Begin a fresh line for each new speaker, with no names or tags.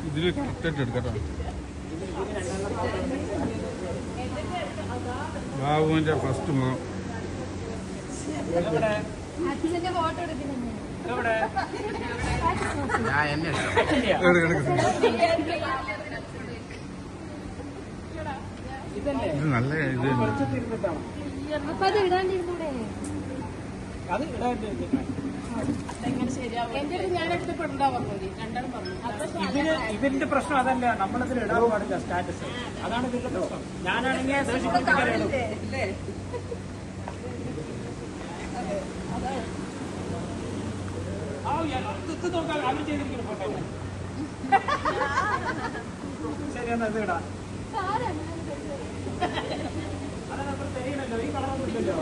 ഇതില് കറക്റ്റായിട്ട് എടുക്കട്ടോ. ബാബുവിന്റെ ഫസ്റ്റ് മുഖം. ഇത് നല്ല ഇത്
ഇതിന്റെ പ്രശ്നം അതല്ല, നമ്മളിതിൽ ഇടാൻ പാടില്ല സ്റ്റാറ്റസ്. അതാണ് ഇതിന്റെ പ്രശ്നം. ഞാനാണെങ്കിൽ നോക്കാം അവർ ചെയ്തിരിക്കുന്ന ഫോട്ടോ. ശരി, എന്നാ ഇത് ഇടാം. അതെ, നമ്മൾ തെരയണല്ലോ, ഈ കളറൊന്നും ഇല്ലല്ലോ.